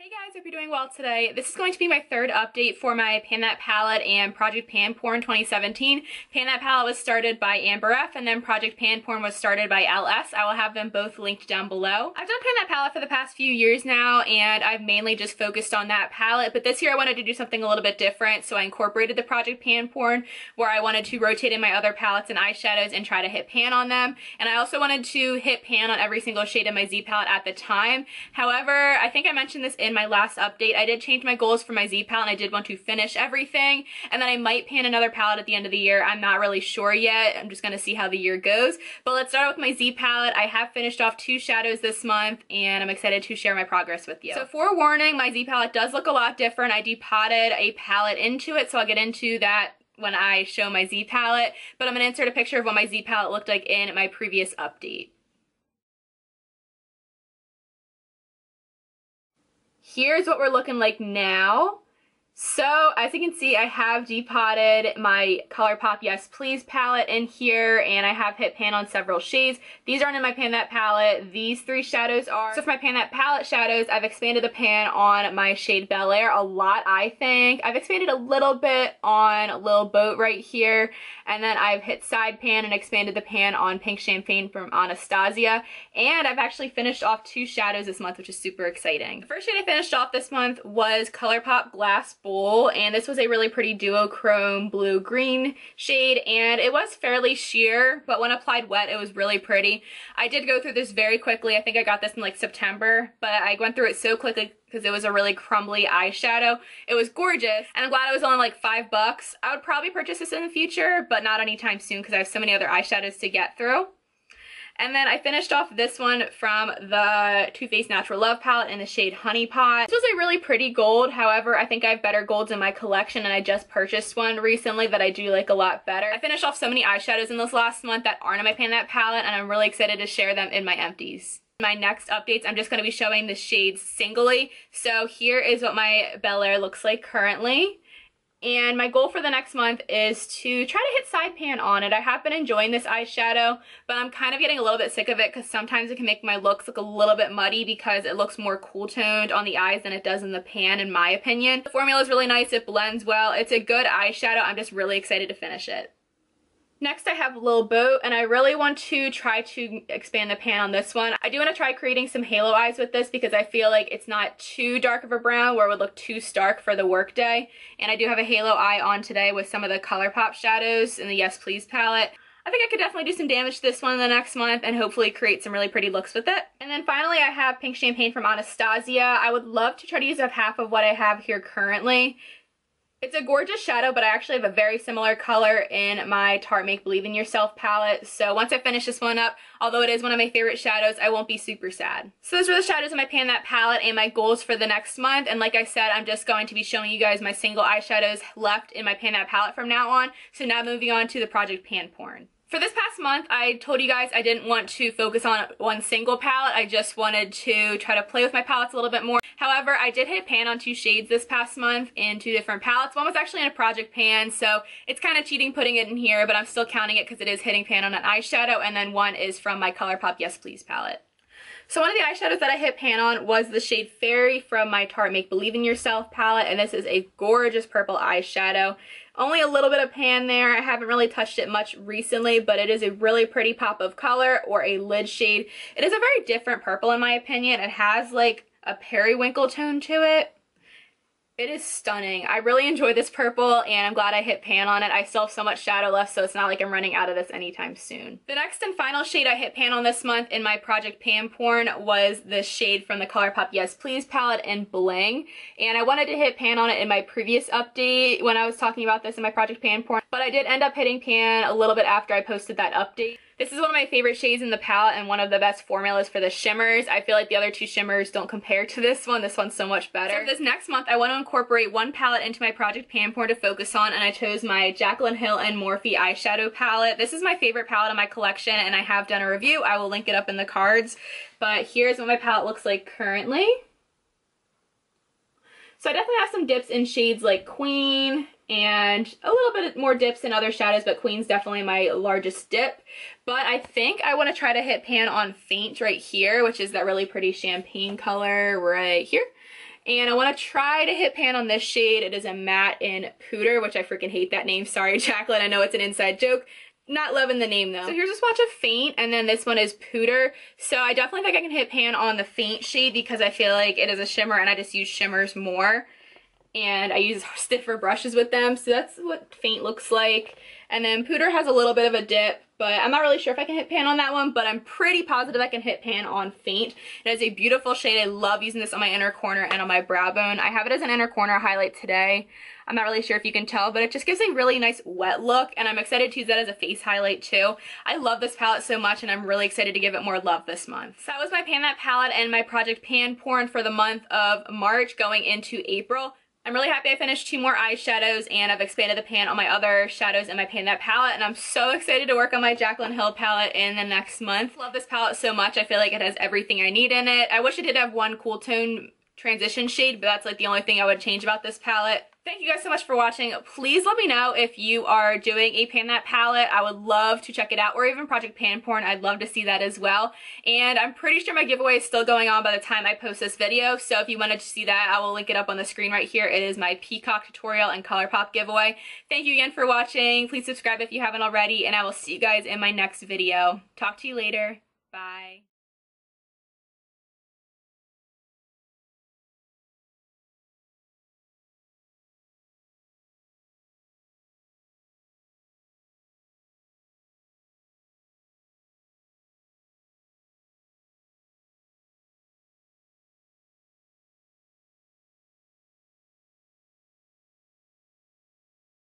Hey guys, hope you're doing well today. This is going to be my third update for my Pan That Palette and Project Pan Porn 2017. Pan That Palette was started by Amber F, and then Project Pan Porn was started by Elle S. I will have them both linked down below. I've done Pan That Palette for the past few years now, and I've mainly just focused on that palette, but this year I wanted to do something a little bit different, so I incorporated the Project Pan Porn, where I wanted to rotate in my other palettes and eyeshadows and try to hit pan on them. And I also wanted to hit pan on every single shade of my Z palette at the time. However, I think I mentioned this in my last update, I did change my goals for my Z palette, and I did want to finish everything, and then I might pan another palette at the end of the year. I'm not really sure yet. I'm just going to see how the year goes. But let's start out with my Z palette. I have finished off 2 shadows this month, and I'm excited to share my progress with you. So forewarning, my Z palette does look a lot different. I depotted a palette into it, so I'll get into that when I show my Z palette, but I'm going to insert a picture of what my Z palette looked like in my previous update. Here's what we're looking like now. So, as you can see, I have depotted my Colourpop Yes Please palette in here, and I have hit pan on several shades. These aren't in my Pan That palette. These 3 shadows are. So for my Pan That palette shadows, I've expanded the pan on my shade Belair a lot, I think. I've expanded a little bit on Lil Boat right here, and then I've hit side pan and expanded the pan on Pink Champagne from Anastasia, and I've actually finished off 2 shadows this month, which is super exciting. The first shade I finished off this month was Colourpop Glass Bowl, and this was a really pretty duochrome blue-green shade, and it was fairly sheer, but when applied wet, it was really pretty. I did go through this very quickly. I think I got this in like September, but I went through it so quickly because it was a really crumbly eyeshadow. It was gorgeous, and I'm glad it was only like $5. I would probably purchase this in the future, but not anytime soon because I have so many other eyeshadows to get through. And then I finished off this one from the Too Faced Natural Love palette in the shade Honey Pot. This was a really pretty gold. However, I think I have better golds in my collection, and I just purchased one recently that I do like a lot better. I finished off so many eyeshadows in this last month that aren't in my Pan That palette, and I'm really excited to share them in my empties. My next updates, I'm just going to be showing the shades singly. So here is what my Belair looks like currently. And my goal for the next month is to try to hit side pan on it. I have been enjoying this eyeshadow, but I'm kind of getting a little bit sick of it because sometimes it can make my looks look a little bit muddy because it looks more cool toned on the eyes than it does in the pan, in my opinion. The formula is really nice. It blends well. It's a good eyeshadow. I'm just really excited to finish it. Next I have Lil Boat, and I really want to try to expand the pan on this one. I do want to try creating some halo eyes with this because I feel like it's not too dark of a brown where it would look too stark for the workday. And I do have a halo eye on today with some of the Colourpop shadows in the Yes Please palette. I think I could definitely do some damage to this one in the next month and hopefully create some really pretty looks with it. And then finally I have Pink Champagne from Anastasia. I would love to try to use up half of what I have here currently. It's a gorgeous shadow, but I actually have a very similar color in my Tarte Make Believe in Yourself palette. So once I finish this one up, although it is one of my favorite shadows, I won't be super sad. So those are the shadows in my Pan That palette and my goals for the next month. And like I said, I'm just going to be showing you guys my single eyeshadows left in my Pan That palette from now on. So now moving on to the Project Pan Porn. For this past month, I told you guys I didn't want to focus on one single palette. I just wanted to try to play with my palettes a little bit more. However, I did hit pan on 2 shades this past month in 2 different palettes. One was actually in a Project Pan, so it's kind of cheating putting it in here, but I'm still counting it because it is hitting pan on an eyeshadow, and then one is from my Colourpop Yes Please palette. So one of the eyeshadows that I hit pan on was the shade Fairy from my Tarte Make Believe in Yourself palette, and this is a gorgeous purple eyeshadow. Only a little bit of pan there. I haven't really touched it much recently, but it is a really pretty pop of color, or a lid shade. It is a very different purple in my opinion. It has like a periwinkle tone to it. It is stunning. I really enjoy this purple, and I'm glad I hit pan on it. I still have so much shadow left, so it's not like I'm running out of this anytime soon. The next and final shade I hit pan on this month in my Project Pan Porn was the shade from the Colourpop Yes Please palette in Bling. And I wanted to hit pan on it in my previous update when I was talking about this in my Project Pan Porn, but I did end up hitting pan a little bit after I posted that update. This is one of my favorite shades in the palette and one of the best formulas for the shimmers. I feel like the other 2 shimmers don't compare to this one. This one's so much better. So for this next month, I want to incorporate one palette into my Project Pan Porn to focus on, and I chose my Jaclyn Hill and Morphe eyeshadow palette. This is my favorite palette in my collection, and I have done a review. I will link it up in the cards. But here's what my palette looks like currently. So I definitely have some dips in shades like Queen and a little bit more dips in other shadows, but Queen's definitely my largest dip. But I think I want to try to hit pan on Faint right here, which is that really pretty champagne color right here. And I want to try to hit pan on this shade. It is a matte in Pooter, which I freaking hate that name. Sorry, Jaclyn. I know it's an inside joke. Not loving the name though. So here's a swatch of Faint, and then this one is Pooter. So I definitely think I can hit pan on the Faint shade because I feel like it is a shimmer and I just use shimmers more. And I use stiffer brushes with them, so that's what Faint looks like. And then Pooter has a little bit of a dip, but I'm not really sure if I can hit pan on that one, but I'm pretty positive I can hit pan on Faint. It is a beautiful shade. I love using this on my inner corner and on my brow bone. I have it as an inner corner highlight today. I'm not really sure if you can tell, but it just gives a really nice wet look, and I'm excited to use that as a face highlight too. I love this palette so much, and I'm really excited to give it more love this month. So that was my Pan That palette and my Project Pan Porn for the month of March going into April. I'm really happy I finished 2 more eyeshadows, and I've expanded the pan on my other shadows in my Pan That palette, and I'm so excited to work on my Jaclyn Hill palette in the next month. Love this palette so much. I feel like it has everything I need in it. I wish it did have one cool tone transition shade, but that's like the only thing I would change about this palette. Thank you guys so much for watching. Please let me know if you are doing a Pan That palette. I would love to check it out, or even Project Pan Porn. I'd love to see that as well. And I'm pretty sure my giveaway is still going on by the time I post this video, so if you wanted to see that, I will link it up on the screen right here. It is my Peacock tutorial and Colourpop giveaway. Thank you again for watching. Please subscribe if you haven't already, and I will see you guys in my next video. Talk to you later. Bye.